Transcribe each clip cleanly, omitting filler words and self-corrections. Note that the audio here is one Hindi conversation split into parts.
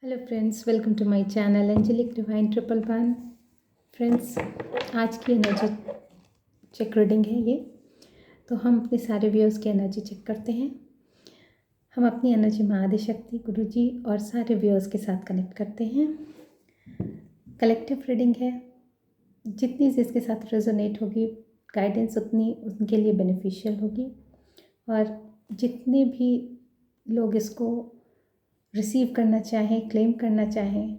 Hello friends, welcome to my channel angelic divine triple one. Friends, आज की एनर्जी चेक रीडिंग है ये। तो हम अपने सारे व्यूअर्स की एनर्जी चेक करते हैं। हम अपनी एनर्जी माँ आदिशक्ति, गुरुजी और सारे व्यूअर्स के साथ कनेक्ट करते हैं। कलेक्टिव रीडिंग है, जितनी जिसके साथ रेजोनेट होगी गाइडेंस उतनी उनके लिए बेनिफिशियल होगी। और जितने भी लोग इसको रिसीव करना चाहें, क्लेम करना चाहें,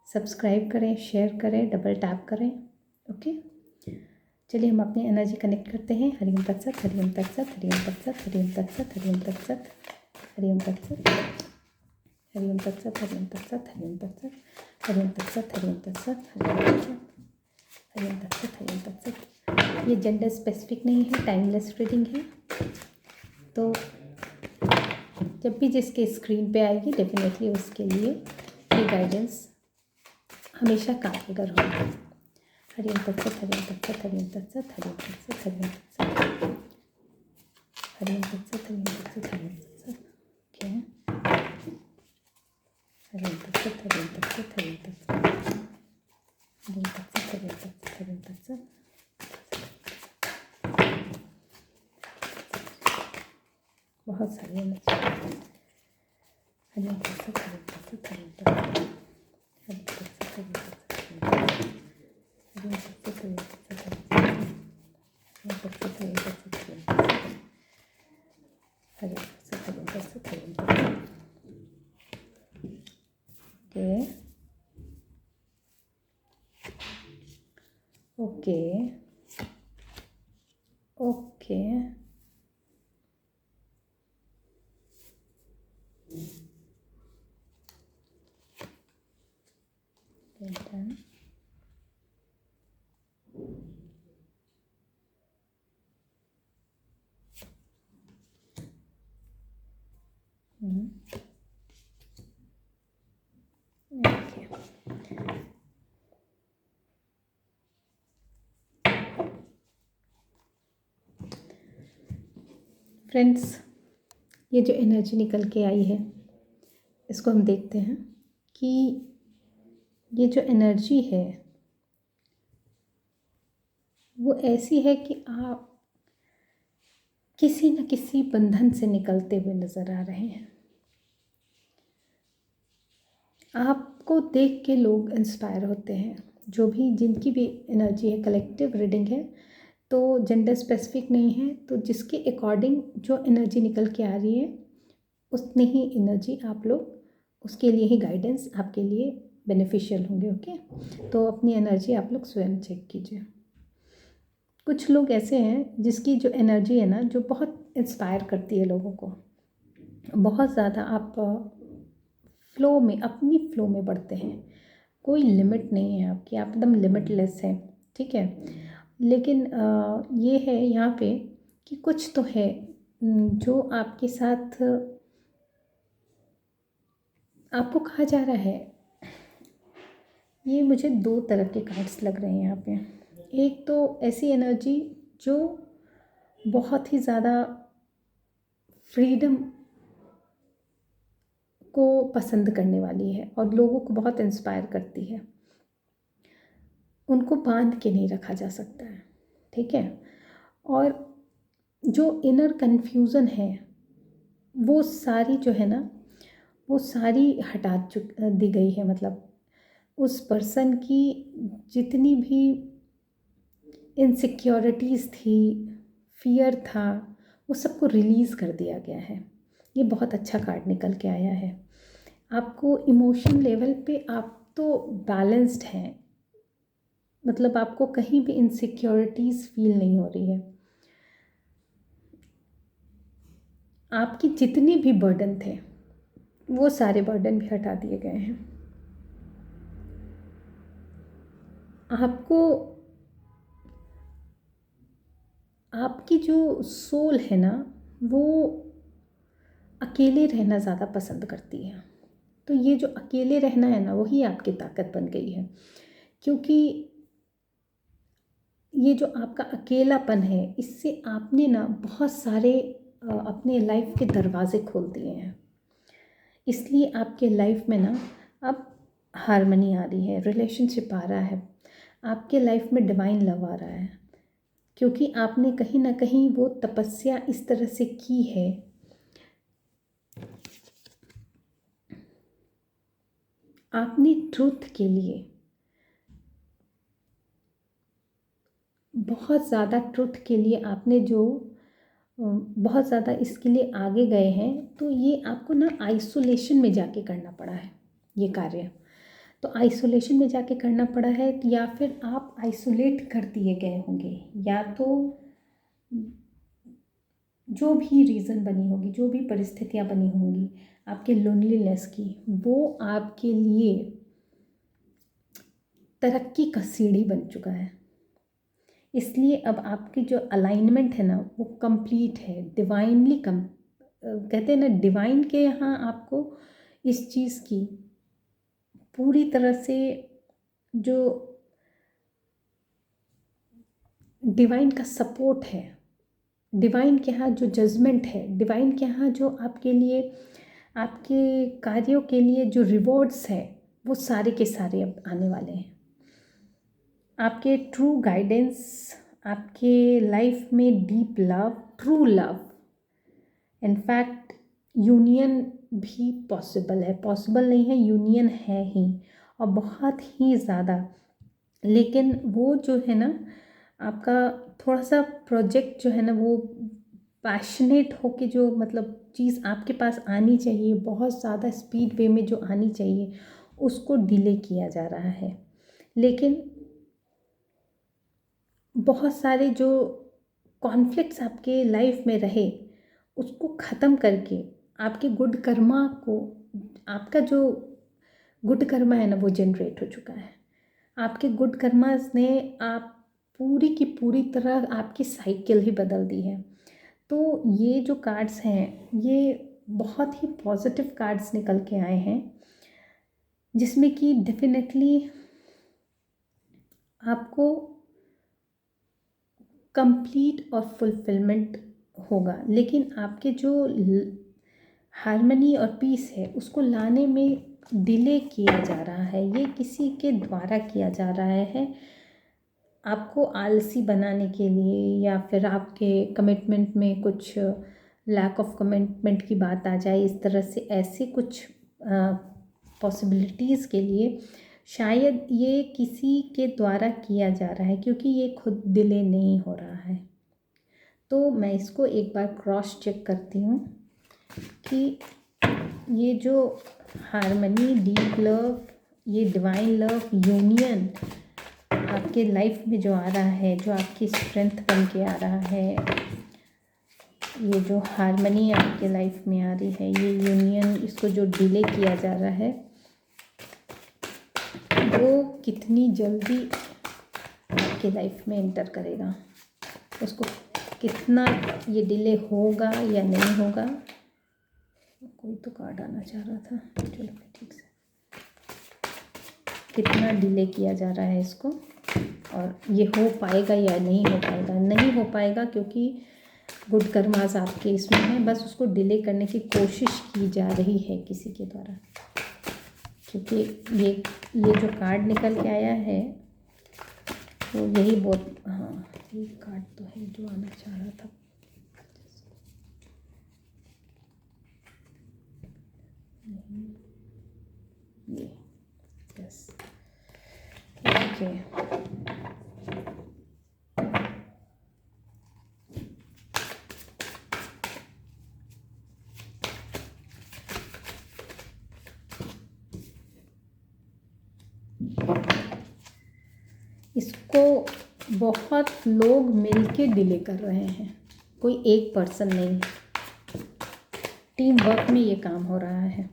सब्सक्राइब करें, शेयर करें, डबल टैप करें। ओके, चलिए हम अपनी एनर्जी कनेक्ट करते हैं। हरिओम तत्सत, हरिओम तत्सत, हरिओम तत्सत, हरिओम तत्सत, हरिओम तत्सत, हरिओम तत्सत, हरिओम तत्सत, हरिओम तत्सत, हरिओम तत्सत, हरिओम तत्सत, हरिओम तत्सत, हरिओम तत्सत, हरिओम तत्सत। ये जेंडर स्पेसिफिक नहीं है, टाइमलेस रीडिंग है। तो जब भी जिसके स्क्रीन पे आएगी डेफिनेटली उसके लिए ये गाइडेंस हमेशा कारगर होगी। हरिओम तत्सत, हरिओम तत्सत, हरिओम तत्सत, हरिओम तत्सत, हरिओम तत्सत, हरिओम तत्सत, हरिओम तत्सत, हरिओम तत्सत। ओके, हरिओम तत्सत, हरिओम तत्सत, हरिओम तत्सत, हरिओम तत्सत, हरिओम तत्सत, हरिओम तत्सत। बहुत सारी एनर्जी। हरिओम तत्सत, हरिओम तत्सत, हरिओम तत्सत, हरिओम तत्सत, हरिओम तत्सत, हरिओम तत्सत, हरिओम तत्सत, हरिओम तत्सत, हरिओम तत्सत, हरिओम तत्सत, हरिओम तत्सत, हरिओम तत्सत। Okay okay okay, done. Okay, friends, ये जो एनर्जी निकल के आई है इसको हम देखते हैं कि ये जो एनर्जी है वो ऐसी है कि आप किसी न किसी बंधन से निकलते हुए नज़र आ रहे हैं। आपको देख के लोग इंस्पायर होते हैं, जो भी जिनकी भी एनर्जी है। कलेक्टिव रीडिंग है तो जेंडर स्पेसिफिक नहीं है, तो जिसके अकॉर्डिंग जो एनर्जी निकल के आ रही है उतनी ही एनर्जी आप लोग, उसके लिए ही गाइडेंस आपके लिए बेनिफिशियल होंगे। ओके, तो अपनी एनर्जी आप लोग स्वयं चेक कीजिए। कुछ लोग ऐसे हैं जिसकी जो एनर्जी है ना, जो बहुत इंस्पायर करती है लोगों को, बहुत ज़्यादा। आप फ्लो में, अपनी फ्लो में बढ़ते हैं, कोई लिमिट नहीं है आपकी, आप एकदम लिमिटलेस हैं। ठीक है, लेकिन ये है यहाँ पे कि कुछ तो है जो आपके साथ, आपको कहा जा रहा है। ये मुझे दो तरह के कार्ड्स लग रहे हैं यहाँ पे। एक तो ऐसी एनर्जी जो बहुत ही ज़्यादा फ्रीडम को पसंद करने वाली है और लोगों को बहुत इंस्पायर करती है। उनको बांध के नहीं रखा जा सकता है, ठीक है। और जो इनर कन्फ्यूज़न है वो सारी जो है ना, वो सारी हटा दी गई है। मतलब उस पर्सन की जितनी भी इनसिक्योरिटीज़ थी, फियर था, वो सबको रिलीज़ कर दिया गया है। ये बहुत अच्छा कार्ड निकल के आया है। आपको इमोशन लेवल पे आप तो बैलेंस्ड हैं, मतलब आपको कहीं भी इनसिक्योरिटीज़ फील नहीं हो रही है। आपकी जितने भी बर्डन थे वो सारे बर्डन भी हटा दिए गए हैं। आपको, आपकी जो सोल है ना, वो अकेले रहना ज़्यादा पसंद करती है। तो ये जो अकेले रहना है ना, वही आपकी ताकत बन गई है। क्योंकि ये जो आपका अकेलापन है, इससे आपने ना बहुत सारे अपने लाइफ के दरवाज़े खोल दिए हैं। इसलिए आपके लाइफ में ना अब हारमनी आ रही है, रिलेशनशिप आ रहा है, आपके लाइफ में डिवाइन लव आ रहा है, क्योंकि आपने कहीं ना कहीं वो तपस्या इस तरह से की है। आपने ट्रूथ के लिए बहुत ज़्यादा, ट्रुथ के लिए आपने जो बहुत ज़्यादा इसके लिए आगे गए हैं, तो ये आपको ना आइसोलेशन में जाके करना पड़ा है ये कार्य। तो आइसोलेशन में जाके करना पड़ा है, या फिर आप आइसोलेट कर दिए गए होंगे, या तो जो भी रीज़न बनी होगी, जो भी परिस्थितियाँ बनी होंगी आपके लोनलीनेस की, वो आपके लिए तरक्की का सीढ़ी बन चुका है। इसलिए अब आपकी जो अलाइनमेंट है ना वो कंप्लीट है, डिवाइनली कहते हैं ना, डिवाइन के यहाँ आपको इस चीज़ की पूरी तरह से, जो डिवाइन का सपोर्ट है, डिवाइन के यहाँ जो जजमेंट है, डिवाइन के यहाँ जो आपके लिए, आपके कार्यों के लिए जो रिवॉर्ड्स है, वो सारे के सारे अब आने वाले हैं। आपके ट्रू गाइडेंस, आपके लाइफ में deep love, true love, in fact union भी पॉसिबल है, पॉसिबल नहीं है, यूनियन है ही, और बहुत ही ज़्यादा। लेकिन वो जो है ना, आपका थोड़ा सा प्रोजेक्ट जो है ना, वो पैशनेट होके जो मतलब चीज़ आपके पास आनी चाहिए, बहुत ज़्यादा स्पीड वे में जो आनी चाहिए, उसको डिले किया जा रहा है। लेकिन बहुत सारे जो कॉन्फ्लिक्ट्स आपके लाइफ में रहे, उसको ख़त्म करके आपके गुड कर्मा को, आपका जो गुड कर्मा है ना वो जनरेट हो चुका है। आपके गुड कर्मास ने आप पूरी की पूरी तरह आपकी साइकिल ही बदल दी है। तो ये जो कार्ड्स हैं, ये बहुत ही पॉजिटिव कार्ड्स निकल के आए हैं, जिसमें कि डेफिनेटली आपको कंप्लीट और फुलफिलमेंट होगा। लेकिन आपके जो हारमनी और पीस है, उसको लाने में डिले किया जा रहा है, ये किसी के द्वारा किया जा रहा है, आपको आलसी बनाने के लिए, या फिर आपके कमिटमेंट में कुछ लैक ऑफ कमिटमेंट की बात आ जाए, इस तरह से ऐसे कुछ पॉसिबिलिटीज़ के लिए शायद ये किसी के द्वारा किया जा रहा है, क्योंकि ये खुद डिले नहीं हो रहा है। तो मैं इसको एक बार क्रॉस चेक करती हूँ कि ये जो हारमनी, डीप लव, ये डिवाइन लव, यूनियन आपके लाइफ में जो आ रहा है, जो आपकी स्ट्रेंथ बन के आ रहा है, ये जो हारमनी आपके लाइफ में आ रही है, ये यूनियन, इसको जो डिले किया जा रहा है, वो कितनी जल्दी आपके लाइफ में एंटर करेगा, उसको कितना ये डिले होगा या नहीं होगा। कोई तो कार्ड आना चाह रहा था, चलो ठीक से, कितना डिले किया जा रहा है इसको, और ये हो पाएगा या नहीं हो पाएगा। नहीं हो पाएगा क्योंकि गुड कर्मास आपके इसमें है, बस उसको डिले करने की कोशिश की जा रही है किसी के द्वारा, क्योंकि ये जो कार्ड निकल के आया है वो यही बहुत, हाँ ये कार्ड तो है जो आना चाह रहा था। ये यस, ओके, इसको बहुत लोग मिलके डिले कर रहे हैं, कोई एक पर्सन नहीं, टीम वर्क में ये काम हो रहा है।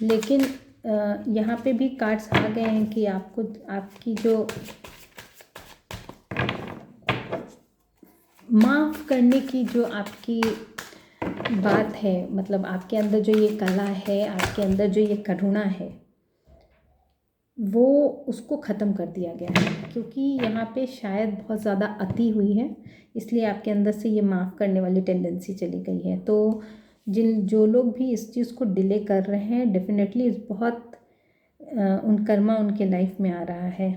लेकिन यहाँ पे भी कार्ड्स आ गए हैं कि आपको, आपकी जो माफ़ करने की जो आपकी बात है, मतलब आपके अंदर जो ये कला है, आपके अंदर जो ये करुणा है, वो उसको ख़त्म कर दिया गया है, क्योंकि यहाँ पे शायद बहुत ज़्यादा अति हुई है, इसलिए आपके अंदर से ये माफ़ करने वाली टेंडेंसी चली गई है। तो जो लोग भी इस चीज़ को डिले कर रहे हैं, डेफिनेटली बहुत उन कर्मा उनके लाइफ में आ रहा है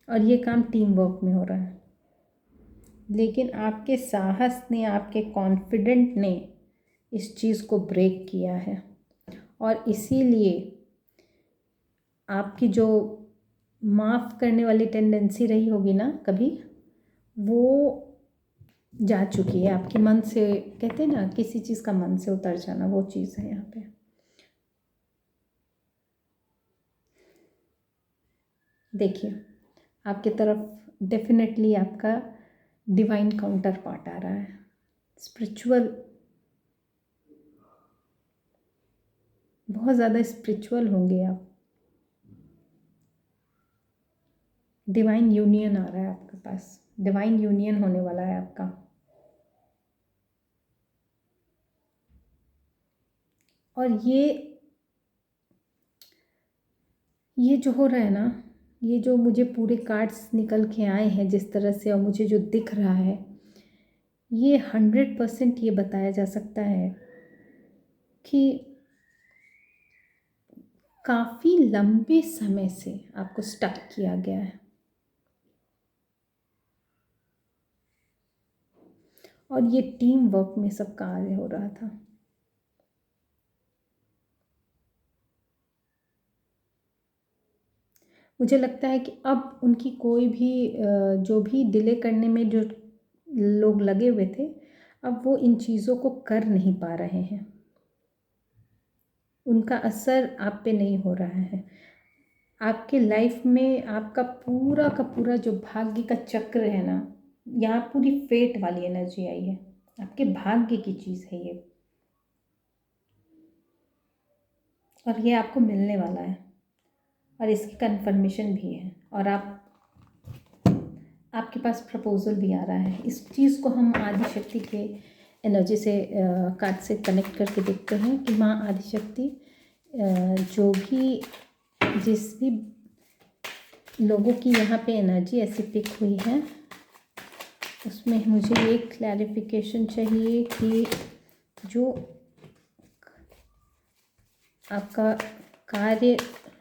और ये काम टीम वर्क में हो रहा है। लेकिन आपके साहस ने, आपके कॉन्फिडेंट ने इस चीज़ को ब्रेक किया है और इसीलिए आपकी जो माफ़ करने वाली टेंडेंसी रही होगी ना कभी, वो जा चुकी है आपके मन से। कहते हैं ना किसी चीज़ का मन से उतर जाना, वो चीज़ है यहाँ पे। देखिए, आपकी तरफ डेफिनेटली आपका डिवाइन काउंटर पार्ट आ रहा है। स्पिरिचुअल, बहुत ज़्यादा स्पिरिचुअल होंगे आप। डिवाइन यूनियन आ रहा है आपके पास, डिवाइन यूनियन होने वाला है आपका। और ये जो हो रहा है ना, ये जो मुझे पूरे कार्ड्स निकल के आए हैं जिस तरह से, और मुझे जो दिख रहा है, ये 100% ये बताया जा सकता है कि काफ़ी लंबे समय से आपको स्टक किया गया है और ये टीम वर्क में सब कार्य हो रहा था। मुझे लगता है कि अब उनकी कोई भी जो भी डिले करने में जो लोग लगे हुए थे, अब वो इन चीज़ों को कर नहीं पा रहे हैं। उनका असर आप पे नहीं हो रहा है। आपके लाइफ में आपका पूरा का पूरा जो भाग्य का चक्र है ना, यहाँ पूरी फेट वाली एनर्जी आई है। आपके भाग्य की चीज़ है ये, और ये आपको मिलने वाला है और इसकी कंफर्मेशन भी है। और आपके पास प्रपोजल भी आ रहा है। इस चीज़ को हम आदिशक्ति के एनर्जी से, कार्ड से कनेक्ट करके देखते हैं कि माँ आदिशक्ति जो भी, जिस भी लोगों की यहाँ पे एनर्जी ऐसी पिक हुई है, उसमें मुझे ये क्लैरिफिकेशन चाहिए कि जो आपका कार्य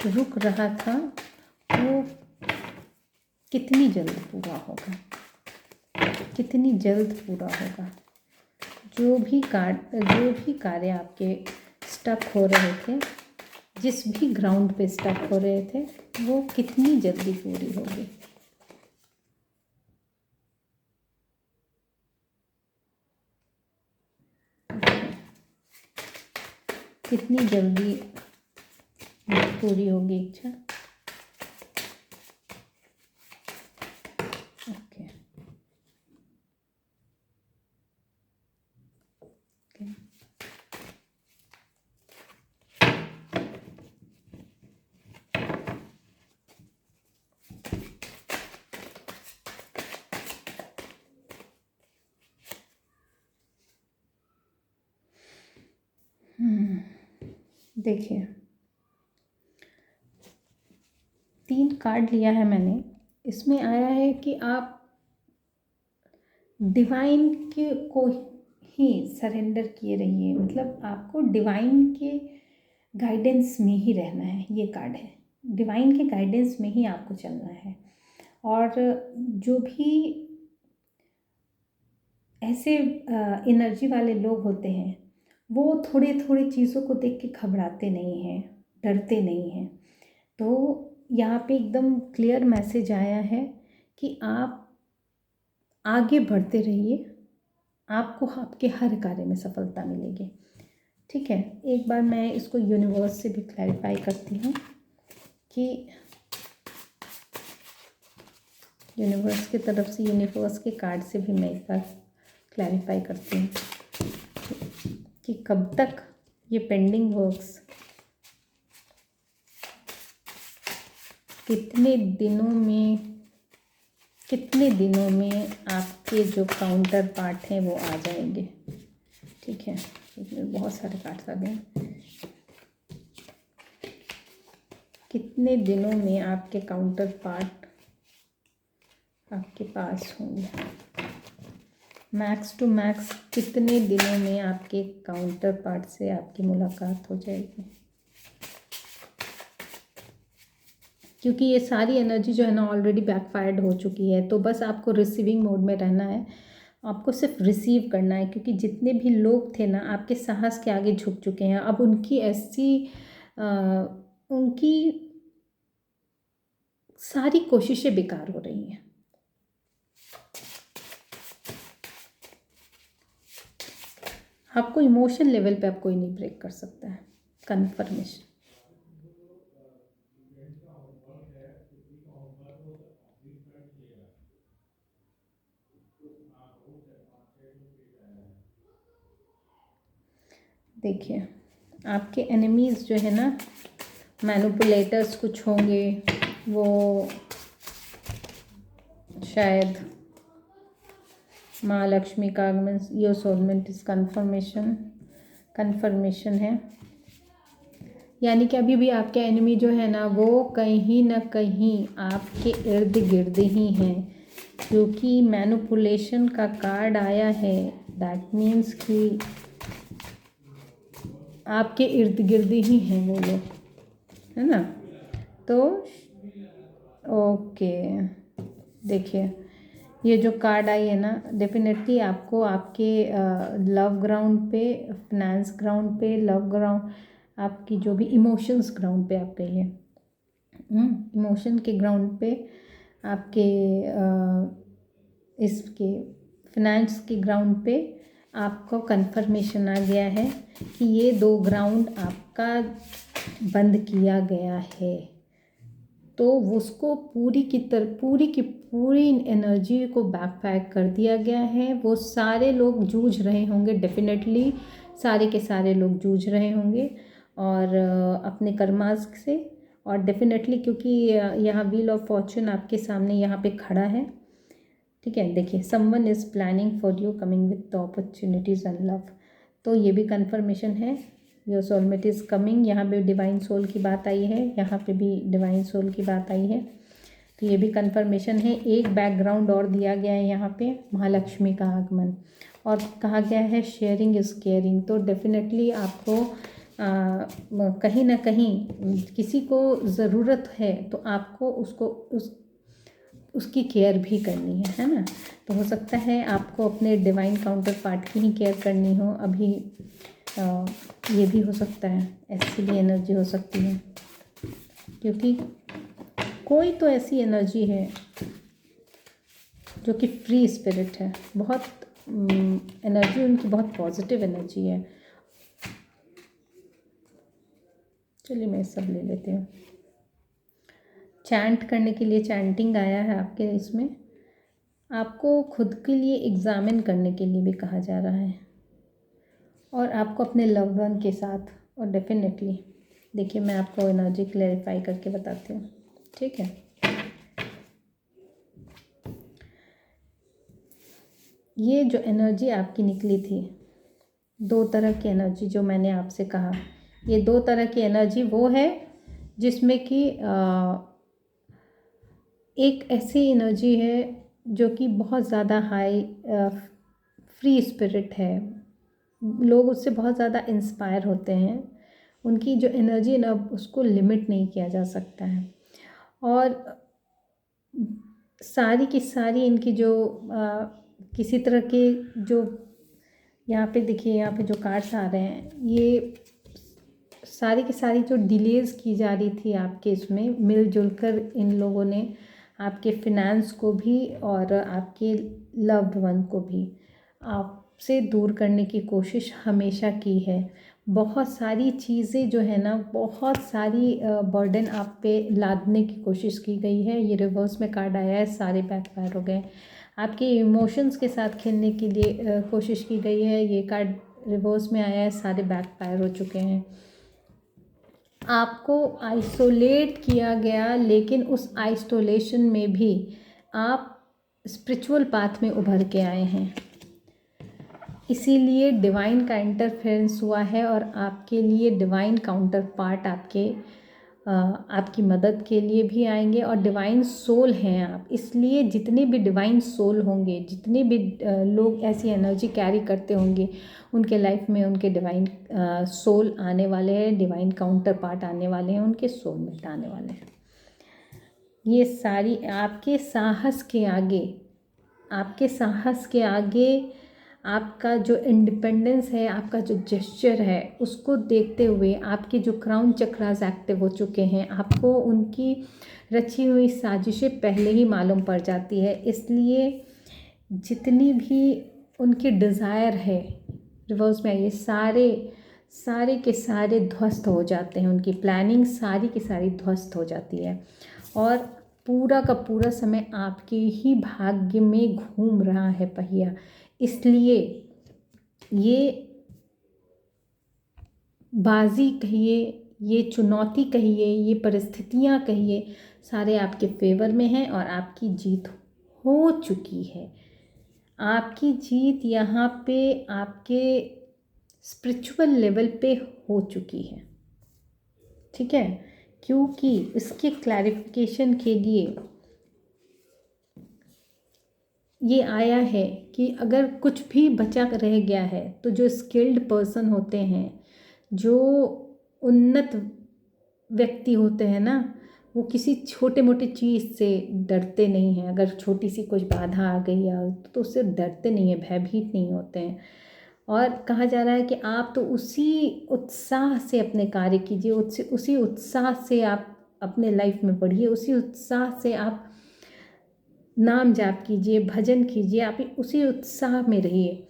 रुक रहा था वो कितनी जल्द पूरा होगा, कितनी जल्द पूरा होगा। जो भी कार्य आपके स्टक हो रहे थे, जिस भी ग्राउंड पे स्टक हो रहे थे, वो कितनी जल्दी पूरी होगी। कितनी जल्दी पूरी होगी इच्छा। Okay, okay. देखिए, 3 कार्ड लिया है मैंने। इसमें आया है कि आप डिवाइन के को ही सरेंडर किए रहिए। मतलब आपको डिवाइन के गाइडेंस में ही रहना है। ये कार्ड है, डिवाइन के गाइडेंस में ही आपको चलना है। और जो भी ऐसे एनर्जी वाले लोग होते हैं, वो थोड़े थोड़े चीज़ों को देख के घबराते नहीं हैं, डरते नहीं हैं। तो यहाँ पे एकदम क्लियर मैसेज आया है कि आप आगे बढ़ते रहिए, आपको आपके हर कार्य में सफलता मिलेगी। ठीक है, एक बार मैं इसको यूनिवर्स से भी क्लैरिफाई करती हूँ कि यूनिवर्स की तरफ से, यूनिवर्स के कार्ड से भी मैं एक बार क्लैरिफाई करती हूँ कि कब तक ये पेंडिंग वर्क्स, कितने दिनों में आपके जो काउंटर पार्ट हैं वो आ जाएंगे। ठीक है, इसमें बहुत सारे कार्ड्स आ गए। कितने दिनों में आपके काउंटर पार्ट आपके पास होंगे। मैक्स टू मैक्स कितने दिनों में आपके काउंटर पार्ट से आपकी मुलाकात हो जाएगी, क्योंकि ये सारी एनर्जी जो है ना ऑलरेडी बैकफायर्ड हो चुकी है। तो बस आपको रिसीविंग मोड में रहना है, आपको सिर्फ रिसीव करना है, क्योंकि जितने भी लोग थे ना आपके साहस के आगे झुक चुके हैं। अब उनकी ऐसी उनकी सारी कोशिशें बेकार हो रही हैं। आपको इमोशन लेवल पे अब कोई नहीं ब्रेक कर सकता है। कन्फर्मेशन। देखिए, आपके एनिमीज़ जो है ना, मैनिपुलेटर्स कुछ होंगे, वो शायद महालक्ष्मी का आगमन, योर सोलमेंट इज कन्फर्मेशन है। यानी कि अभी भी आपके एनिमी जो है ना वो कहीं ना कहीं आपके इर्द गिर्द ही हैं, क्योंकि मैनिपुलेशन का कार्ड आया है। दैट मीन्स कि आपके इर्द गिर्द ही हैं वो लोग, है ना। तो ओके, देखिए ये जो कार्ड आई है ना, डेफिनेटली आपको आपके लव ग्राउंड पे, फिनेंस ग्राउंड पे, लव ग्राउंड, आपकी जो भी इमोशंस ग्राउंड पे आप कहिए, इमोशन के ग्राउंड पे, आपके इसके फिनेंस के ग्राउंड पे आपको कंफर्मेशन आ गया है कि ये 2 ग्राउंड आपका बंद किया गया है। तो उसको पूरी की पूरी एनर्जी को बैकपैक कर दिया गया है। वो सारे लोग जूझ रहे होंगे, डेफिनेटली सारे के सारे लोग जूझ रहे होंगे और अपने कर्मास से, और डेफिनेटली क्योंकि यहाँ व्हील ऑफ फॉर्चून आपके सामने यहाँ पे खड़ा है, ठीक है। देखिए, someone is planning for you, coming with the opportunities and love. तो ये भी कंफर्मेशन है, योर सोलमेट इज़ कमिंग। यहाँ पे डिवाइन सोल की बात आई है, यहाँ पे भी डिवाइन सोल की बात आई है, तो ये भी कंफर्मेशन है। एक बैकग्राउंड और दिया गया है यहाँ पे, महालक्ष्मी का आगमन, और कहा गया है शेयरिंग इज़ केयरिंग। तो डेफिनेटली आपको कहीं ना कहीं किसी को ज़रूरत है तो आपको उसकी केयर भी करनी है ना। तो हो सकता है आपको अपने डिवाइन काउंटर पार्ट की ही केयर करनी हो अभी, ये भी हो सकता है, ऐसी भी एनर्जी हो सकती है, क्योंकि कोई तो ऐसी एनर्जी है जो कि फ्री स्पिरिट है, बहुत एनर्जी उनकी बहुत पॉजिटिव एनर्जी है। चलिए मैं सब ले लेती हूँ। चैंट करने के लिए चैंटिंग आया है आपके इसमें, आपको खुद के लिए एग्ज़ामिन करने के लिए भी कहा जा रहा है, और आपको अपने लव्ड वन के साथ, और डेफिनेटली देखिए मैं आपको एनर्जी क्लैरिफाई करके बताती हूँ, ठीक है। ये जो एनर्जी आपकी निकली थी, 2 तरह की एनर्जी जो मैंने आपसे कहा, ये 2 तरह की एनर्जी वो है जिसमें कि एक ऐसी एनर्जी है जो कि बहुत ज़्यादा हाई फ्री स्पिरिट है, लोग उससे बहुत ज़्यादा इंस्पायर होते हैं, उनकी जो एनर्जी है ना उसको लिमिट नहीं किया जा सकता है। और सारी की सारी इनकी जो किसी तरह के जो यहाँ पे देखिए, यहाँ पे जो कार्ड्स आ रहे हैं, ये सारी की सारी जो डिलेज़ की जा रही थी आपके इसमें, मिलजुल कर इन लोगों ने आपके फिनेंस को भी और आपके लव्ड वन को भी आपसे दूर करने की कोशिश हमेशा की है। बहुत सारी चीज़ें जो है ना, बहुत सारी बर्डन आप पे लादने की कोशिश की गई है। ये रिवर्स में कार्ड आया है, सारे बैकफायर हो गए। आपके इमोशंस के साथ खेलने के लिए कोशिश की गई है, ये कार्ड रिवर्स में आया है, सारे बैकफायर हो चुके हैं। आपको आइसोलेट किया गया, लेकिन उस आइसोलेशन में भी आप स्पिरिचुअल पाथ में उभर के आए हैं, इसीलिए डिवाइन का इंटरफेरेंस हुआ है और आपके लिए डिवाइन काउंटर पार्ट आपके आपकी मदद के लिए भी आएंगे। और डिवाइन सोल हैं आप, इसलिए जितने भी डिवाइन सोल होंगे, जितने भी लोग ऐसी एनर्जी कैरी करते होंगे, उनके लाइफ में उनके डिवाइन सोल आने वाले हैं, डिवाइन काउंटर पार्ट आने वाले हैं, उनके सोलमेट आने वाले हैं। ये सारी आपके साहस के आगे, आपके साहस के आगे आपका जो इंडिपेंडेंस है, आपका जो जेस्चर है, उसको देखते हुए आपके जो क्राउन चक्रास एक्टिव हो चुके हैं, आपको उनकी रची हुई साजिशें पहले ही मालूम पड़ जाती है। इसलिए जितनी भी उनकी डिज़ायर है रिवर्स में, ये सारे के सारे ध्वस्त हो जाते हैं। उनकी प्लानिंग सारी की सारी ध्वस्त हो जाती है और पूरा का पूरा समय आपके ही भाग्य में घूम रहा है पहिया। इसलिए ये बाजी कहिए, ये चुनौती कहिए, ये परिस्थितियाँ कहिए, सारे आपके फेवर में हैं और आपकी जीत हो चुकी है। आपकी जीत यहाँ पे आपके स्पिरिचुअल लेवल पे हो चुकी है, ठीक है। क्योंकि इसके क्लैरिफिकेशन के लिए ये आया है कि अगर कुछ भी बचा रह गया है तो जो स्किल्ड पर्सन होते हैं, जो उन्नत व्यक्ति होते हैं ना, वो किसी छोटे मोटे चीज़ से डरते नहीं हैं। अगर छोटी सी कुछ बाधा आ गई या तो उससे डरते नहीं हैं, भयभीत नहीं होते हैं। और कहा जा रहा है कि आप तो उसी उत्साह से अपने कार्य कीजिए, उसी उत्साह से आप अपने लाइफ में बढ़िए, उसी उत्साह से आप नाम जाप कीजिए, भजन कीजिए, आप उसी उत्साह में रहिए।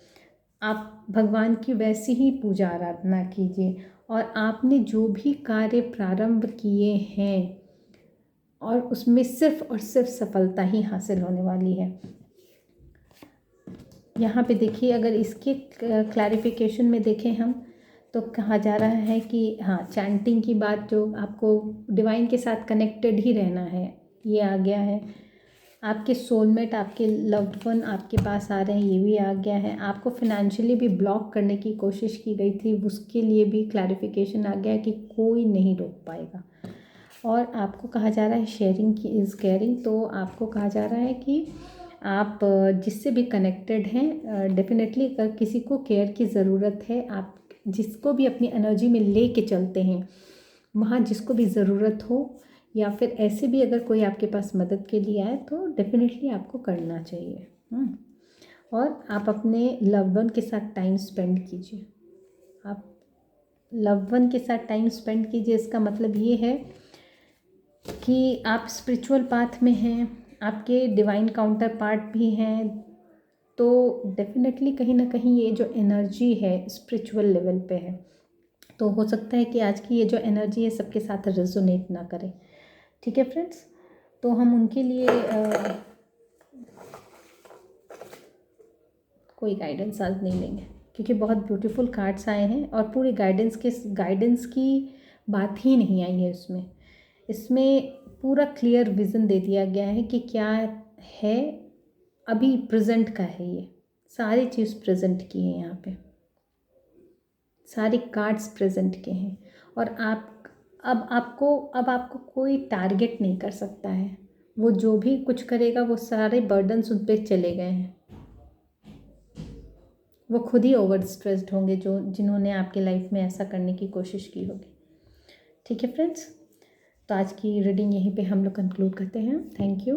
आप भगवान की वैसी ही पूजा आराधना कीजिए और आपने जो भी कार्य प्रारंभ किए हैं और उसमें सिर्फ और सिर्फ सफलता ही हासिल होने वाली है। यहाँ पे देखिए, अगर इसके क्लैरिफिकेशन में देखें हम, तो कहा जा रहा है कि हाँ, चैंटिंग की बात, जो आपको डिवाइन के साथ कनेक्टेड ही रहना है, ये आ गया है। आपके सोलमेट, आपके लव्ड वन आपके पास आ रहे हैं, ये भी आ गया है। आपको फिनेंशियली भी ब्लॉक करने की कोशिश की गई थी, उसके लिए भी क्लैरिफिकेशन आ गया है कि कोई नहीं रोक पाएगा। और आपको कहा जा रहा है शेयरिंग की इज़ केयरिंग, तो आपको कहा जा रहा है कि आप जिससे भी कनेक्टेड हैं, डेफिनेटली अगर किसी को केयर की ज़रूरत है, आप जिसको भी अपनी एनर्जी में ले के चलते हैं, वहाँ जिसको भी ज़रूरत हो, या फिर ऐसे भी अगर कोई आपके पास मदद के लिए आए, तो डेफिनेटली आपको करना चाहिए। और आप अपने लव वन के साथ टाइम स्पेंड कीजिए। आप लव वन के साथ टाइम स्पेंड कीजिए, इसका मतलब ये है कि आप स्पिरिचुअल पाथ में हैं, आपके डिवाइन काउंटर पार्ट भी हैं, तो डेफिनेटली कहीं ना कहीं ये जो एनर्जी है स्पिरिचुअल लेवल पे है। तो हो सकता है कि आज की ये जो एनर्जी है सबके साथ रेजोनेट ना करे, ठीक है फ्रेंड्स। तो हम उनके लिए कोई गाइडेंस आज नहीं लेंगे, क्योंकि बहुत ब्यूटीफुल कार्ड्स आए हैं और पूरी गाइडेंस की बात ही नहीं आई है इसमें पूरा क्लियर विज़न दे दिया गया है कि क्या है, अभी प्रेजेंट का है। ये सारी चीज़ प्रेजेंट की है, यहाँ पे सारे कार्ड्स प्रेजेंट के हैं। और अब आपको कोई टारगेट नहीं कर सकता है। वो जो भी कुछ करेगा, वो सारे बर्डन्स उन पर चले गए हैं। वो खुद ही ओवर स्ट्रेस्ड होंगे जिन्होंने आपके लाइफ में ऐसा करने की कोशिश की होगी, ठीक है फ्रेंड्स। तो आज की रीडिंग यहीं पे हम लोग कंक्लूड करते हैं। Thank you.